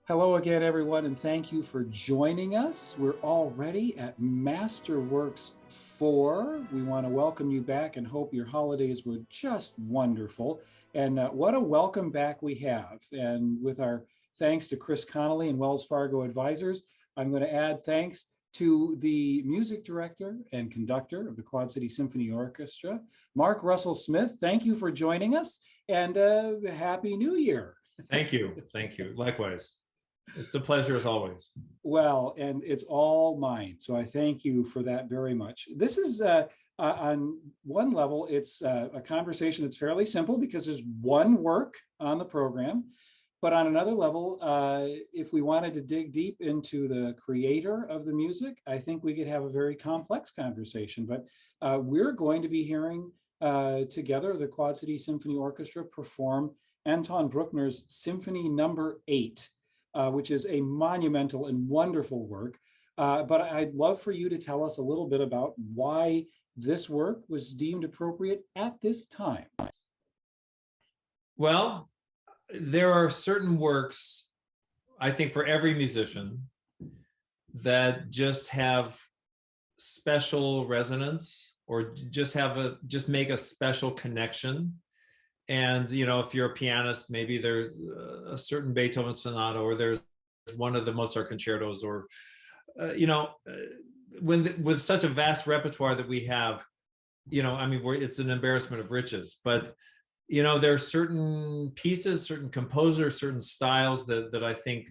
Hello again, everyone, and thank you for joining us. We're already at Masterworks IV. We want to welcome you back and hope your holidays were just wonderful. And what a welcome back we have. And with our thanks to Chris Connolly and Wells Fargo Advisors, I'm going to add thanks to the music director and conductor of the Quad City Symphony Orchestra, Mark Russell Smith. Thank you for joining us, and Happy New Year. Thank you. Thank you. Likewise. It's a pleasure as always. Well, and it's all mine. So I thank you for that very much. This is on one level, it's a conversation that's fairly simple because there's one work on the program. But on another level, if we wanted to dig deep into the creator of the music, I think we could have a very complex conversation. But we're going to be hearing together the Quad City Symphony Orchestra perform Anton Bruckner's Symphony No. 8. Which is a monumental and wonderful work. But I'd love for you to tell us a little bit about why this work was deemed appropriate at this time. Well, there are certain works, I think, for every musician that just have special resonance or just make a special connection. And, you know, if you're a pianist, maybe there's a certain Beethoven sonata, or there's one of the Mozart concertos, or, with such a vast repertoire that we have, I mean, it's an embarrassment of riches. But, there are certain pieces, certain composers, certain styles that I think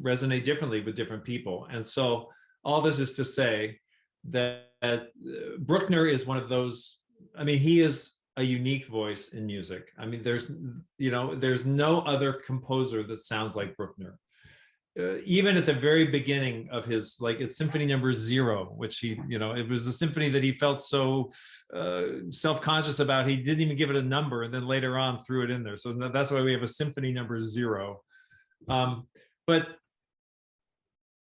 resonate differently with different people. And so all this is to say that Bruckner is one of those. I mean, he is a unique voice in music. I mean, there's no other composer that sounds like Bruckner. Even at the very beginning of his, like, it's Symphony No. 0, which he, it was a symphony that he felt so self-conscious about, he didn't even give it a number, and then later on threw it in there. So that's why we have a Symphony No. 0. But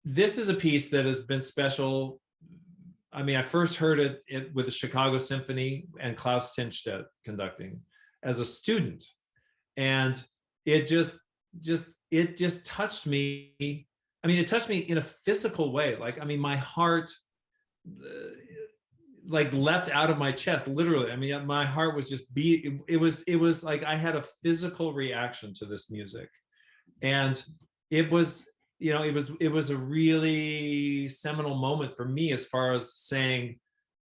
this is a piece that has been special. I mean, I first heard it with the Chicago Symphony and Klaus Tinstedt conducting as a student. And it just touched me. I mean, it touched me in a physical way. Like, I mean, my heart like leapt out of my chest, literally. I mean, my heart was just it was like I had a physical reaction to this music. And it was, it was a really seminal moment for me, as far as saying,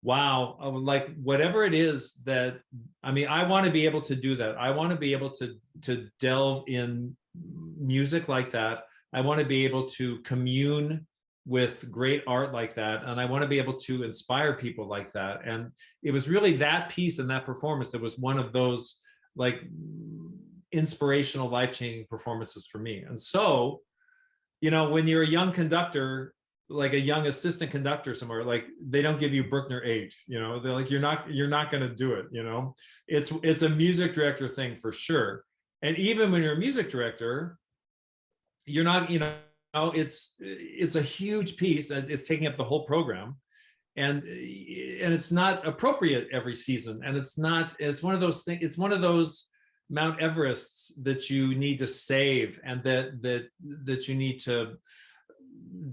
wow, I would like, whatever it is that, I mean, I want to be able to do that. I want to be able to delve in music like that. I want to be able to commune with great art like that. And I want to be able to inspire people like that. And it was really that piece and that performance that was one of those, like, inspirational, life-changing performances for me. And so, when you're a young conductor, like a young assistant conductor somewhere, like, they don't give you Bruckner 8, they're like, you're not going to do it. It's a music director thing for sure. And even when you're a music director, you're not, it's a huge piece and it's taking up the whole program. And it's not appropriate every season. And it's one of those things, it's one of those Mount Everests that you need to save, and that you need to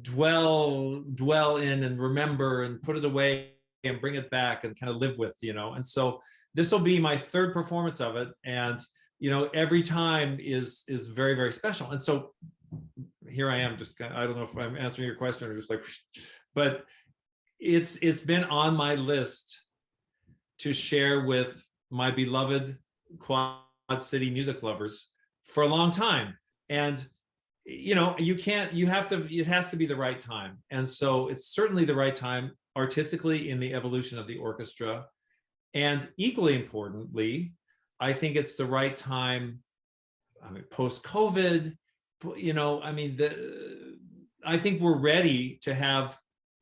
dwell in and remember and put it away and bring it back and kind of live with, And so this will be my third performance of it, and every time is very, very special. And so here I am, just I don't know if I'm answering your question or just like, but it's been on my list to share with my beloved Quad City music lovers for a long time. And it has to be the right time. And so it's certainly the right time artistically in the evolution of the orchestra. And equally importantly, I think it's the right time, I mean, post-COVID, I think we're ready to have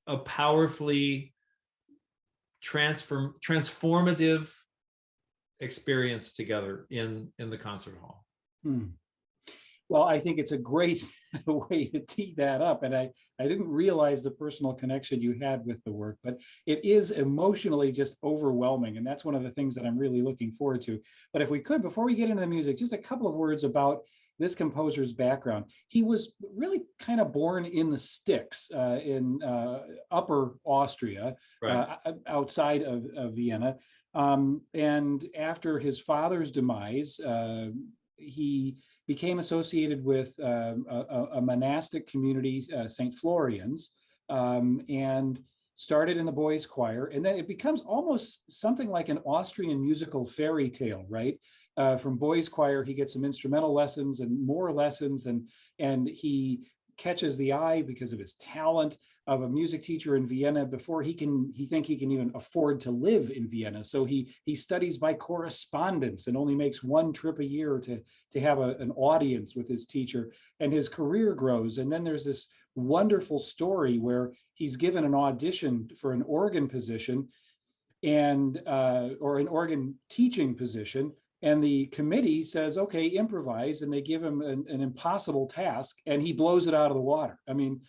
a powerfully transformative experience together in the concert hall. Well, I think it's a great way to tee that up. And I didn't realize the personal connection you had with the work, but it is emotionally just overwhelming. And that's one of the things that I'm really looking forward to. But if we could, before we get into the music, just a couple of words about this composer's background. He was really kind of born in the sticks in Upper Austria, Right. outside of Vienna. And after his father's demise, he became associated with a monastic community, St. Florian's, and started in the boys' choir. And then it becomes almost something like an Austrian musical fairy tale, right? From boys' choir, he gets some instrumental lessons and more lessons, and he catches the eye because of his talent of a music teacher in Vienna before he think he can even afford to live in Vienna. So he studies by correspondence and only makes one trip a year to have an audience with his teacher, and his career grows. And then there's this wonderful story where he's given an audition for an organ position and or an organ teaching position, and the committee says, okay, improvise, and they give him an impossible task, and he blows it out of the water. I mean,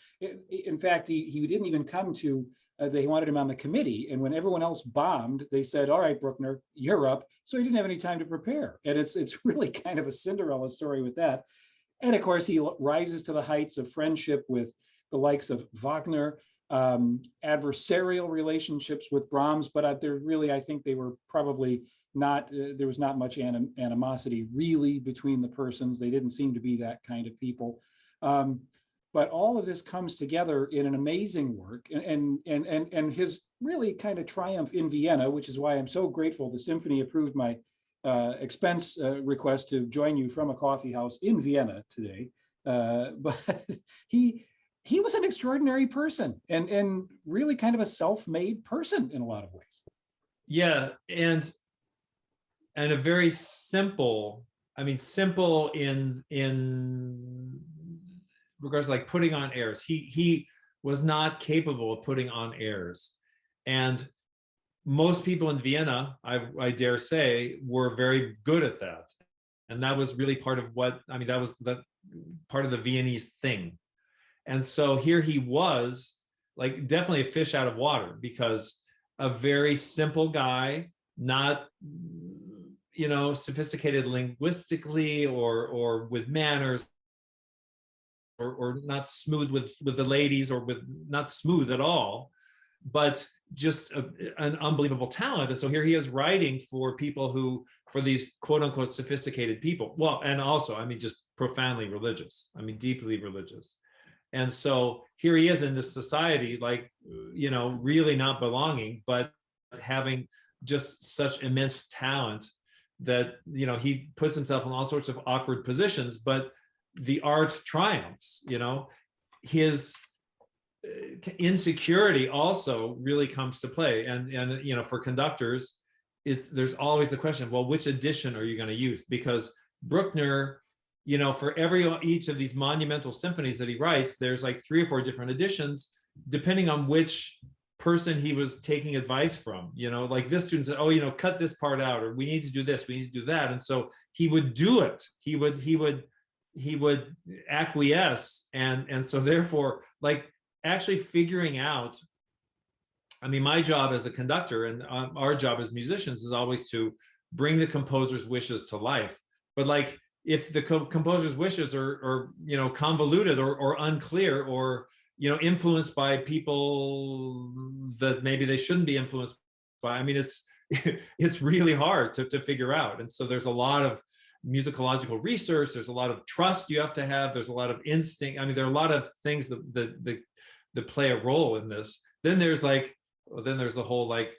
in fact, he didn't even come to, they wanted him on the committee, and when everyone else bombed, they said, all right, Bruckner, you're up. So he didn't have any time to prepare. And it's really kind of a Cinderella story with that. And of course, he rises to the heights of friendship with the likes of Wagner, adversarial relationships with Brahms, but there really, I think they were probably not, there was not much animosity really between the persons. They didn't seem to be that kind of people. But all of this comes together in an amazing work, and his really kind of triumph in Vienna, which is why I'm so grateful the Symphony approved my expense request to join you from a coffee house in Vienna today. But he was an extraordinary person, and really kind of a self-made person in a lot of ways. Yeah, and a very simple, I mean, simple in regards to like putting on airs. He was not capable of putting on airs, and most people in Vienna, I dare say, were very good at that, and that was really part of what, I mean, that was the part of the Viennese thing. And so here he was, like, definitely a fish out of water, because a very simple guy, not, you know, sophisticated linguistically or with manners, or not smooth with the ladies, or with not smooth at all, but just an unbelievable talent. And so here he is writing for people for these quote unquote sophisticated people. Well, and also, I mean, just profoundly religious. I mean, deeply religious. And so here he is in this society, like, you know, really not belonging, but having just such immense talent that, you know, he puts himself in all sorts of awkward positions, but the art triumphs. You know, his insecurity also really comes to play. And you know, for conductors, there's always the question, well, which edition are you going to use? Because Bruckner, you know, for each of these monumental symphonies that he writes, there's like 3 or 4 different editions, depending on which person he was taking advice from. You know, like this student said, oh, you know, cut this part out, or we need to do this, we need to do that. And so he would do it. He would acquiesce. And so therefore, like, actually figuring out, I mean, my job as a conductor and our job as musicians is always to bring the composer's wishes to life. But like, if the composer's wishes are you know, convoluted or unclear, or, you know, influenced by people that maybe they shouldn't be influenced by, I mean, it's really hard to figure out. And so there's a lot of musicological research, there's a lot of trust you have to have, there's a lot of instinct. I mean, there are a lot of things that play a role in this. Then there's the whole like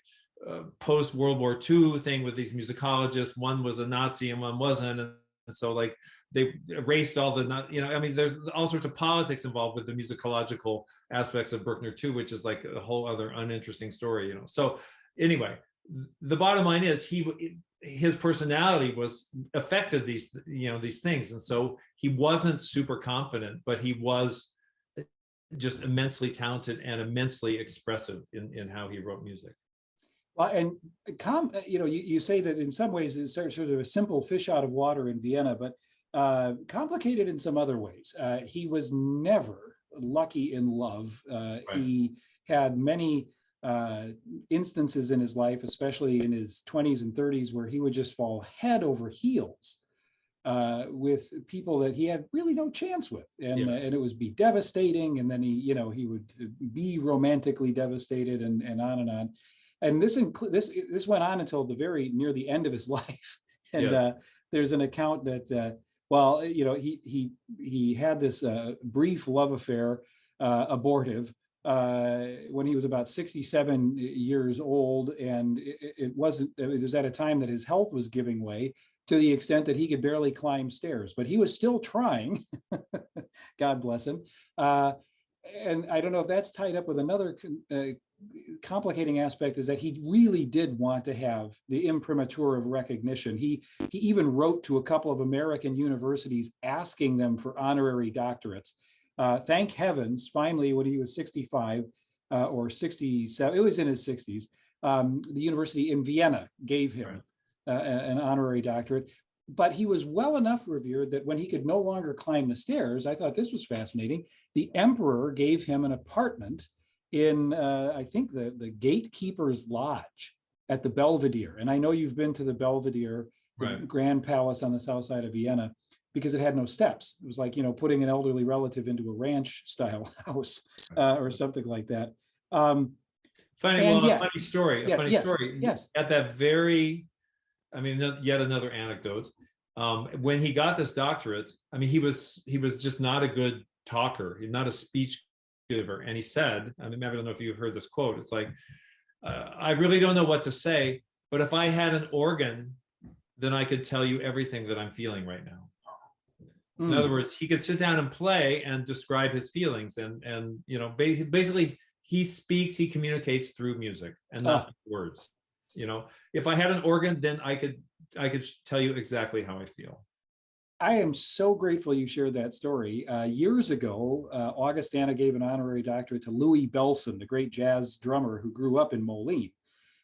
post World War II thing with these musicologists. One was a Nazi and one wasn't, and so like they erased all the, you know, I mean, there's all sorts of politics involved with the musicological aspects of Bruckner too, which is like a whole other uninteresting story, you know. So anyway, the bottom line is his personality affected these, you know, these things. And so he wasn't super confident, but he was just immensely talented and immensely expressive in how he wrote music. Well, and you know, you say that in some ways it's sort of a simple fish out of water in Vienna, but complicated in some other ways. He was never lucky in love. Right. He had many instances in his life, especially in his 20s and 30s, where he would just fall head over heels with people that he had really no chance with, Yes. and it was be devastating, and then he would be romantically devastated, and on and on. And this went on until the very near the end of his life. And Yes. there's an account that well, he had this brief love affair, abortive, when he was about 67 years old, and it was at a time that his health was giving way to the extent that he could barely climb stairs, but he was still trying. God bless him. And I don't know if that's tied up with another complicating aspect, is that he really did want to have the imprimatur of recognition. He even wrote to a couple of American universities asking them for honorary doctorates. Thank heavens, finally, when he was 65 or 67, it was in his 60s, the university in Vienna gave him an honorary doctorate. But he was well enough revered that when he could no longer climb the stairs, I thought this was fascinating, the emperor gave him an apartment in, I think, the gatekeeper's lodge at the Belvedere. And I know you've been to the Belvedere, the Grand Palace on the south side of Vienna, because it had no steps. It was like, putting an elderly relative into a ranch style house or something like that. Funny story. Yes. At that very, yet another anecdote. When he got this doctorate, he was just not a good talker, not a speech giver. And he said, I don't know if you've heard this quote. It's like, I really don't know what to say, but if I had an organ, then I could tell you everything that I'm feeling right now. In other words, he could sit down and play and describe his feelings, and basically he communicates through music and not words. If I had an organ, then I could tell you exactly how I feel. I am so grateful you shared that story. Years ago, Augustana gave an honorary doctorate to Louis Bellson, the great jazz drummer who grew up in Moline.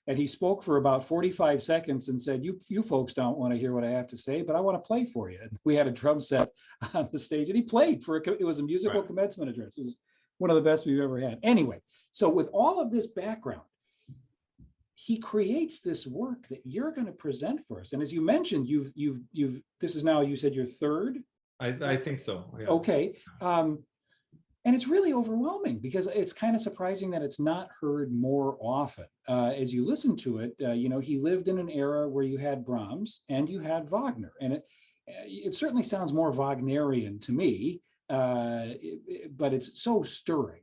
And he spoke for about 45 seconds and said, you folks don't want to hear what I have to say, but I want to play for you. And we had a drum set on the stage, and he played it was a musical commencement address. It was one of the best we've ever had. Anyway, so with all of this background, he creates this work that you're going to present for us. And as you mentioned, this is now, you said, your third? I think so. Yeah. Okay. And it's really overwhelming, because it's kind of surprising that it's not heard more often. As you listen to it, he lived in an era where you had Brahms and you had Wagner. And it certainly sounds more Wagnerian to me, but it's so stirring.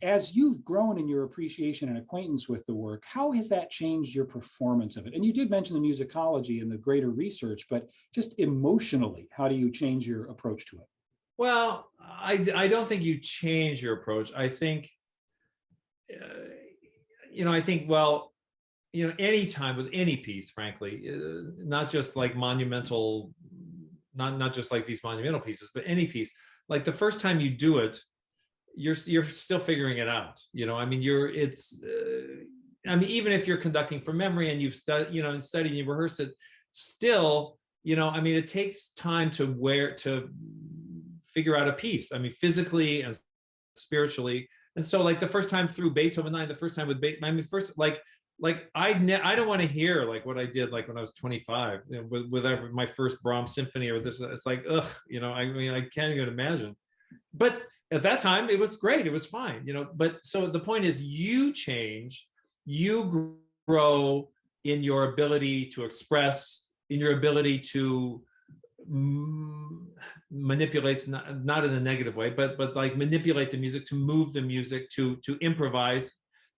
As you've grown in your appreciation and acquaintance with the work, how has that changed your performance of it? And you did mention the musicology and the greater research, but just emotionally, how do you change your approach to it? Well, I don't think you change your approach. I think, any time with any piece, frankly, not just like monumental, not just like these monumental pieces, but any piece, like the first time you do it, you're still figuring it out. Even if you're conducting from memory and you've studied, and studied and you rehearse it, still, it takes time to figure out a piece. Physically and spiritually. And so, like the first time through Beethoven 9, the first time with Beethoven, I don't want to hear like what I did like when I was 25 with my first Brahms symphony or this. It's like, ugh, I can't even imagine. But at that time, it was great. It was fine, But so the point is, you change, you grow in your ability to express, in your ability to manipulates, not in a negative way, but like manipulate the music, to move the music, to improvise,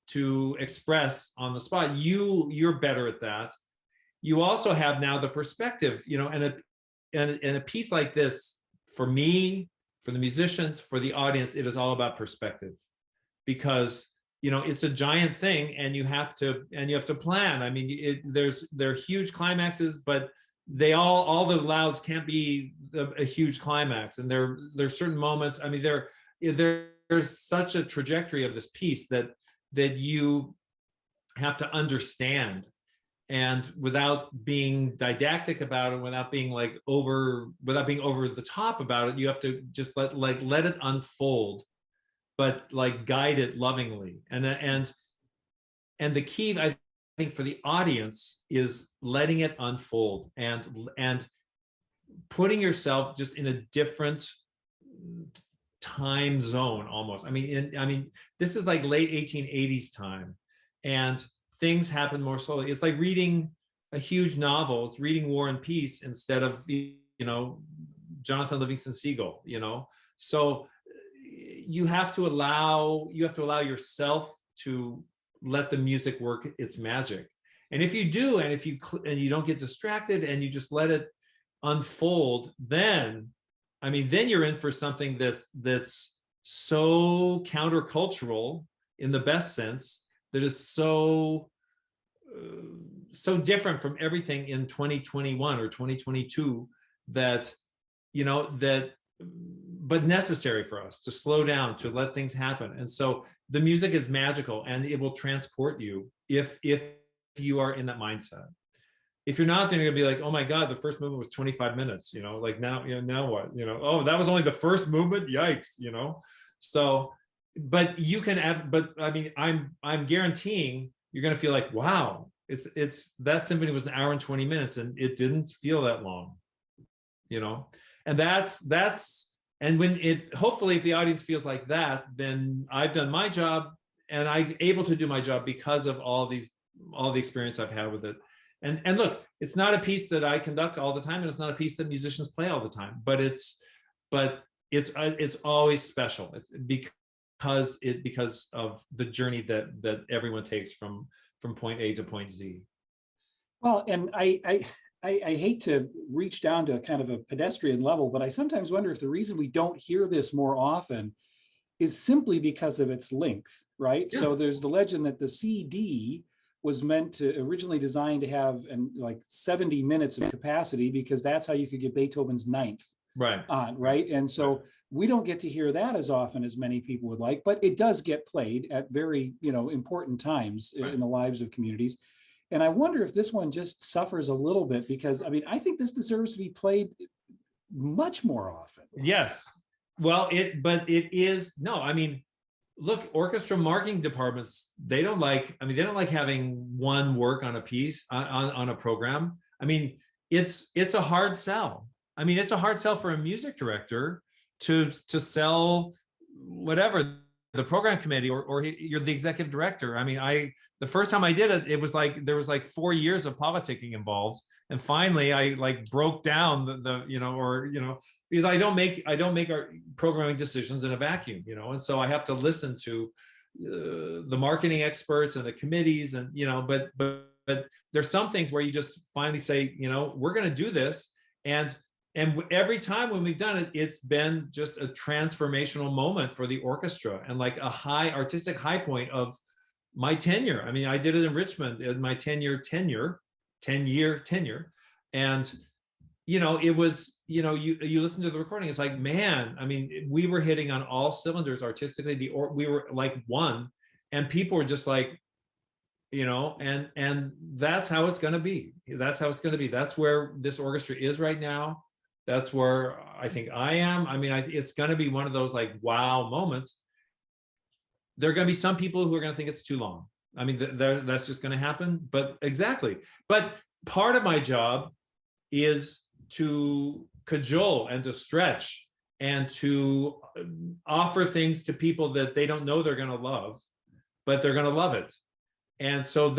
to express on the spot. You're better at that. You also have now the perspective, and a piece like this, for me, for the musicians, for the audience, it is all about perspective, because it's a giant thing, and you have to plan. There are huge climaxes, but all the louds can't be a huge climax, and there's certain moments. There's such a trajectory of this piece that you have to understand, and without being didactic about it, without being over the top about it, you have to just let it unfold, but guide it lovingly. And the key, I think, for the audience is letting it unfold and putting yourself just in a different time zone almost. I mean, this is like late 1880s time, and things happen more slowly. It's like reading a huge novel. It's reading War and Peace instead of, Jonathan Livingston Seagull, So you have to allow yourself to let the music work its magic. And if you do, and if you don't get distracted and you just let it unfold, then you're in for something that's so countercultural in the best sense, that is so different from everything in 2021 or 2022, that but necessary for us to slow down, to let things happen. And so the music is magical, and it will transport you if you are in that mindset. If you're not, then you're gonna be like, oh my God, the first movement was 25 minutes, like now, now what, oh, that was only the first movement, yikes, So, but you can have, but I'm guaranteeing you're gonna feel like, wow, it's that symphony was an hour and 20 minutes and it didn't feel that long, and and when hopefully if the audience feels like that, then I've done my job, and I'm able to do my job because of all the experience I've had with it. And look, it's not a piece that I conduct all the time, and it's not a piece that musicians play all the time, but it's always special. It's because of the journey that everyone takes from point A to point Z. Well, and I hate to reach down to kind of a pedestrian level, but I sometimes wonder if the reason we don't hear this more often is simply because of its length, right? Yeah. So there's the legend that the CD was meant to originally designed to have like 70 minutes of capacity, because that's how you could get Beethoven's Ninth on, right? And so we don't get to hear that as often as many people would like, but it does get played at very, important times in the lives of communities. And I wonder if this one just suffers a little bit, because I think this deserves to be played much more often. Yes. Well, look, orchestra marking departments, they don't like having one work on a piece on a program. It's a hard sell. It's a hard sell for a music director to sell whatever the program committee or you're the executive director. The first time I did it, it was like there was like 4 years of politicking involved, and finally I like broke down because I don't make our programming decisions in a vacuum, and so I have to listen to the marketing experts and the committees, and but there's some things where you just finally say, we're going to do this, and every time when we've done it, it's been just a transformational moment for the orchestra, and like a high artistic high point of my tenure. I did it in Richmond in my 10-year tenure, and it was, you listen to the recording, it's like, man, we were hitting on all cylinders artistically. We were like one, and people were just like, and that's how it's going to be. That's where this orchestra is right now. That's where I think I am. It's going to be one of those like wow moments. There are going to be some people who are going to think it's too long. That's just going to happen. But exactly. But part of my job is to cajole and to stretch and to offer things to people that they don't know they're going to love, but they're going to love it. And so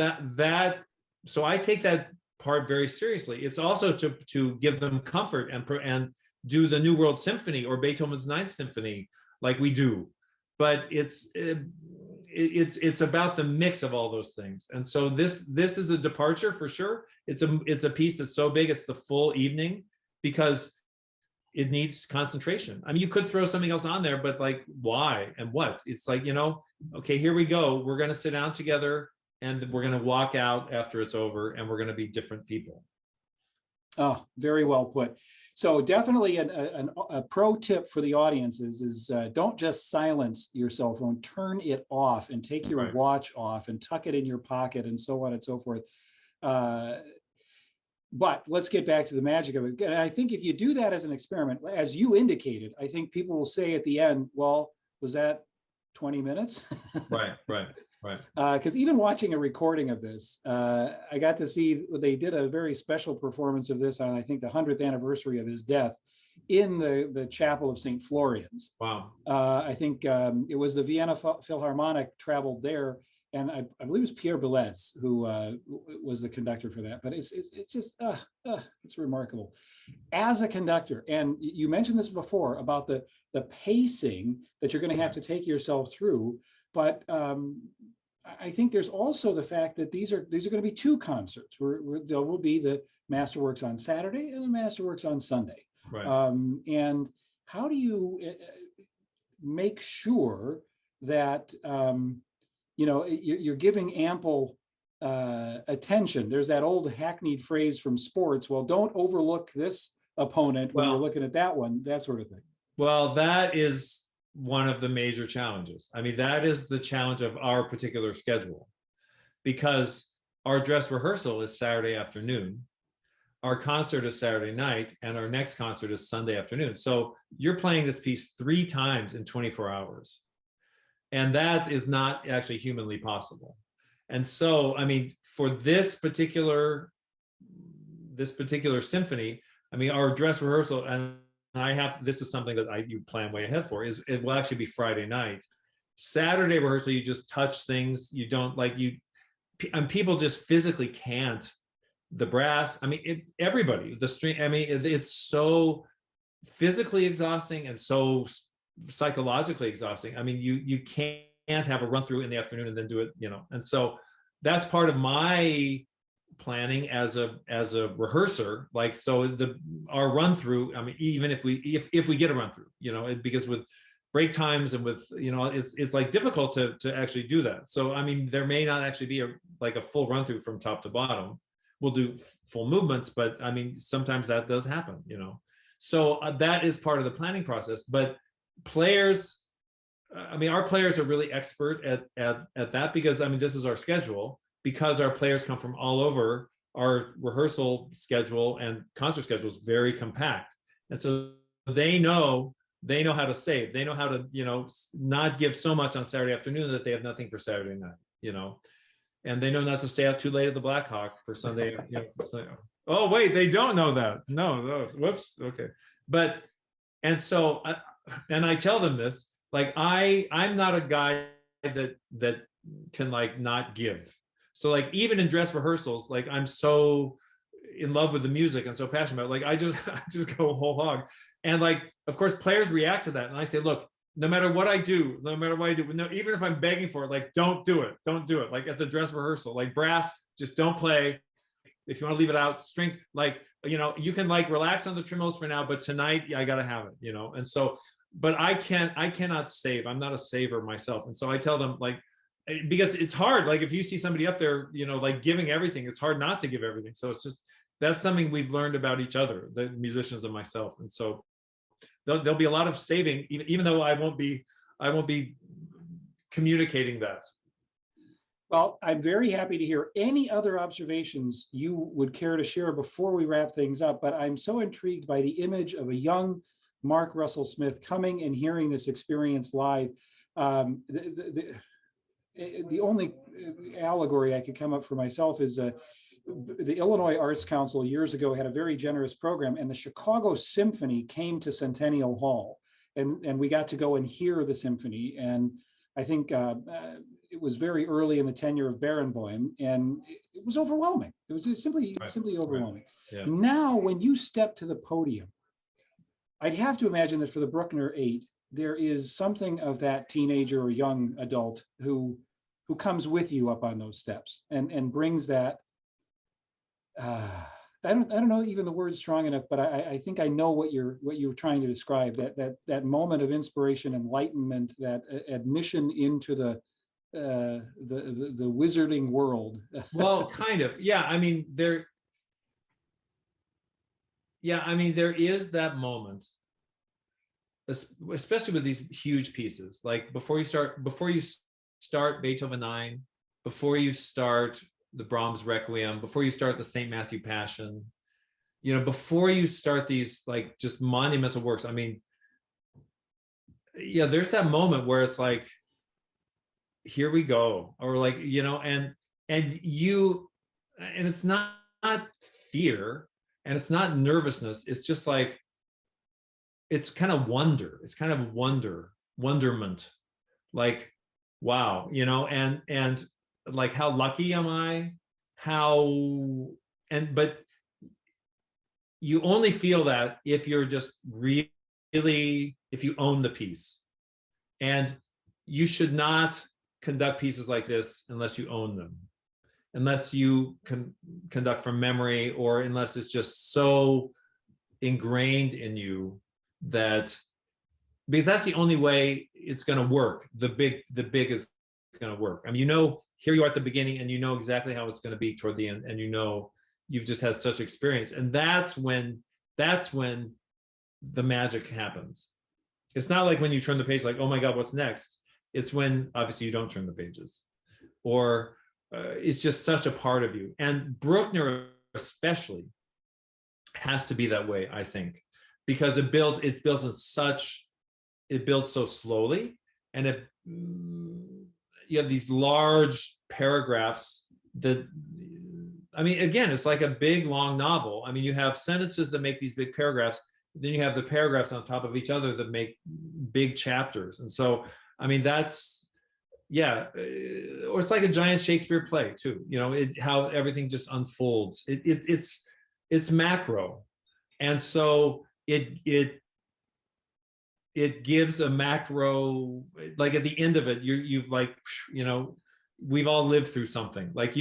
so I take that part very seriously. It's also to give them comfort and do the New World Symphony or Beethoven's Ninth Symphony like we do. But it's about the mix of all those things. And so this is a departure for sure. It's a piece that's so big, it's the full evening, because it needs concentration. You could throw something else on there, but like, why and what? It's like, okay, here we go. We're going to sit down together, and we're going to walk out after it's over, and we're going to be different people. Oh, very well put. So definitely a pro tip for the audience is don't just silence your cell phone, turn it off and take your watch off and tuck it in your pocket and so on and so forth. But let's get back to the magic of it. And I think if you do that as an experiment, as you indicated, I think people will say at the end, well, was that 20 minutes? Right. Right. Because even watching a recording of this, I got to see they did a very special performance of this on, I think, the 100th anniversary of his death in the chapel of St. Florian's. Wow. I think it was the Vienna Philharmonic traveled there, and I believe it was Pierre Boulez who was the conductor for that. But it's just it's remarkable as a conductor. And you mentioned this before about the pacing that you're going to have to take yourself through, but I think there's also the fact that these are going to be two concerts. There will be the Masterworks on Saturday and the Masterworks on Sunday. Right. And how do you make sure that you're giving ample attention? There's that old hackneyed phrase from sports. Well, don't overlook this opponent when you're looking at that one. That sort of thing. Well, that is one of the major challenges. I mean, that is the challenge of our particular schedule, because our dress rehearsal is Saturday afternoon, our concert is Saturday night, and our next concert is Sunday afternoon. So you're playing this piece 3 times in 24 hours. And that is not actually humanly possible. And so, I mean, for this particular symphony, I mean, our dress rehearsal, and this is something that you plan way ahead for, is it will actually be Friday night. Saturday rehearsal, you just touch things. You don't and people just physically can't. The brass, I mean, everybody, the string, I mean, it's so physically exhausting and so psychologically exhausting. I mean, you can't have a run through in the afternoon and then do it, and so that's part of my planning as a rehearser. Like, so our run through, I mean, even if we get a run through, because with break times and with, it's like difficult to actually do that. So, I mean, there may not actually be a full run through from top to bottom. We'll do full movements, but I mean, sometimes that does happen, so that is part of the planning process. But players, I mean, our players are really expert at that, because I mean, this is our schedule, because our players come from all over. Our rehearsal schedule and concert schedule is very compact, and so they know how to save. They know how to not give so much on Saturday afternoon that they have nothing for Saturday night. And they know not to stay out too late at the Black Hawk for Sunday. Oh wait, they don't know that. No, whoops. Okay, and so I tell them this, like, I'm not a guy that can not give. So even in dress rehearsals, I'm so in love with the music and so passionate about it, I just go whole hog. And of course, players react to that. And I say, look, no matter what I do, even if I'm begging for it, don't do it. Like at the dress rehearsal, brass, just don't play. If you want to leave it out, strings, you can relax on the tremolos for now, but tonight I got to have it, And so, but I cannot save. I'm not a saver myself. And so I tell them, because it's hard. If you see somebody up there, giving everything, it's hard not to give everything. So it's just, that's something we've learned about each other, the musicians and myself. And so there'll be a lot of saving, even though I won't be communicating that. Well, I'm very happy to hear any other observations you would care to share before we wrap things up. But I'm so intrigued by the image of a young Mark Russell Smith coming and hearing this experience live. The only allegory I could come up for myself is the Illinois Arts Council years ago had a very generous program, and the Chicago Symphony came to Centennial Hall, and we got to go and hear the symphony. And I think it was very early in the tenure of Barenboim, and it was overwhelming. It was just simply overwhelming. Right. Yeah. Now, when you step to the podium, I'd have to imagine that for the Bruckner 8, there is something of that teenager or young adult who comes with you up on those steps and brings that. I don't know even the word strong enough, but I think I know what you're trying to describe. That moment of inspiration, enlightenment, that admission into the wizarding world. Well, kind of, yeah. I mean, there is that moment, especially with these huge pieces. Before you start Beethoven 9, before you start the Brahms Requiem, before you start the St. Matthew Passion, before you start these just monumental works. I mean, yeah, there's that moment where it's here we go, or like, and it's not fear, and it's not nervousness. It's just like, it's kind of wonder. It's kind of wonderment, like, wow, and like, how lucky am I? But you only feel that if you're just really, if you own the piece. And you should not conduct pieces like this unless you own them, unless you can conduct from memory, or unless it's just so ingrained in you that, because that's the only way it's going to work. The big is going to work. I mean, here you are at the beginning, and you know exactly how it's going to be toward the end, and you've just had such experience, and that's when the magic happens. It's not like when you turn the page, like, oh my God, what's next? It's when obviously you don't turn the pages, or it's just such a part of you. And Bruckner especially has to be that way, I think, because it builds so slowly, and you have these large paragraphs that, I mean, again, it's like a big long novel. I mean, you have sentences that make these big paragraphs, then you have the paragraphs on top of each other that make big chapters. And so, I mean, that's, yeah, or it's like a giant Shakespeare play too, how everything just unfolds. It's macro. And so it gives a macro, like at the end of it, you've like, we've all lived through something, like,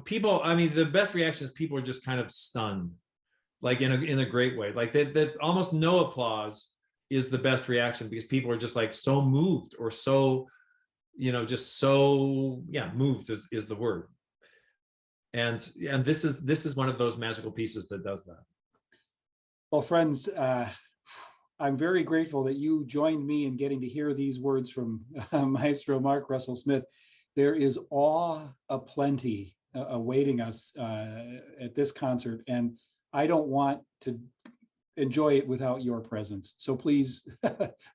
people, I mean, the best reaction is people are just kind of stunned, like in a great way, like that almost no applause is the best reaction, because people are just like so moved, or so, just so, yeah, moved is the word. And this is one of those magical pieces that does that. Well, friends, I'm very grateful that you joined me in getting to hear these words from Maestro Mark Russell Smith. There is awe aplenty awaiting us at this concert, and I don't want to enjoy it without your presence. So please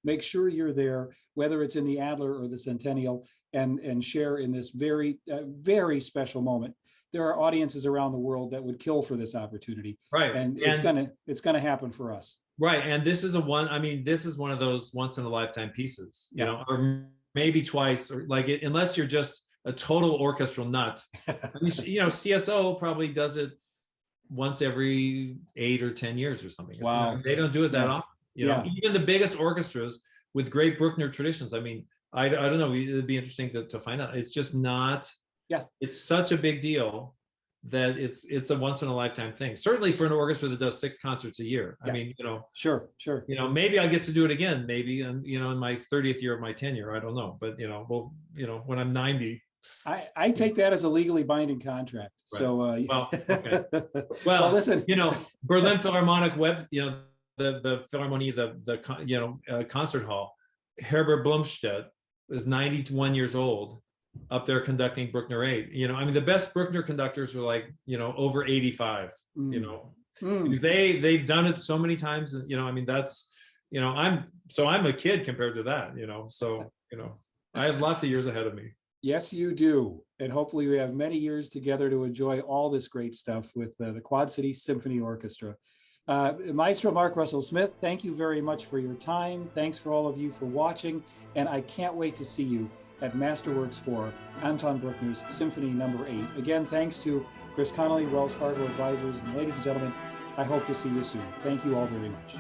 make sure you're there, whether it's in the Adler or the Centennial, and share in this very, very special moment. There are audiences around the world that would kill for this opportunity, right? And it's gonna happen for us, right? And this is one of those once in a lifetime pieces, or maybe twice, or like unless you're just a total orchestral nut. I mean, CSO probably does it once every 8 or 10 years or something. Wow. They don't do it that often. Even the biggest orchestras with great Bruckner traditions. I mean, I don't know. It'd be interesting to find out. It's just not. Yeah. It's such a big deal that it's a once in a lifetime thing. Certainly for an orchestra that does 6 concerts a year. Yeah. I mean, Sure. Maybe I get to do it again. Maybe, and in my 30th year of my tenure, I don't know. But when I'm 90. I take that as a legally binding contract. Right. So well, okay. Well, listen, Berlin Philharmonic Web, the Philharmonie, the concert hall, Herbert Blomstedt is 91 years old, up there conducting Bruckner 8. I mean, the best Bruckner conductors are like, over 85. They've done it so many times. I mean, that's, I'm a kid compared to that. So I have lots of years ahead of me. Yes, you do. And hopefully we have many years together to enjoy all this great stuff with the Quad City Symphony Orchestra. Maestro Mark Russell Smith, thank you very much for your time. Thanks for all of you for watching. And I can't wait to see you at Masterworks IV, Anton Bruckner's Symphony No. 8. Again, thanks to Chris Connolly, Wells Fargo Advisors. And ladies and gentlemen, I hope to see you soon. Thank you all very much.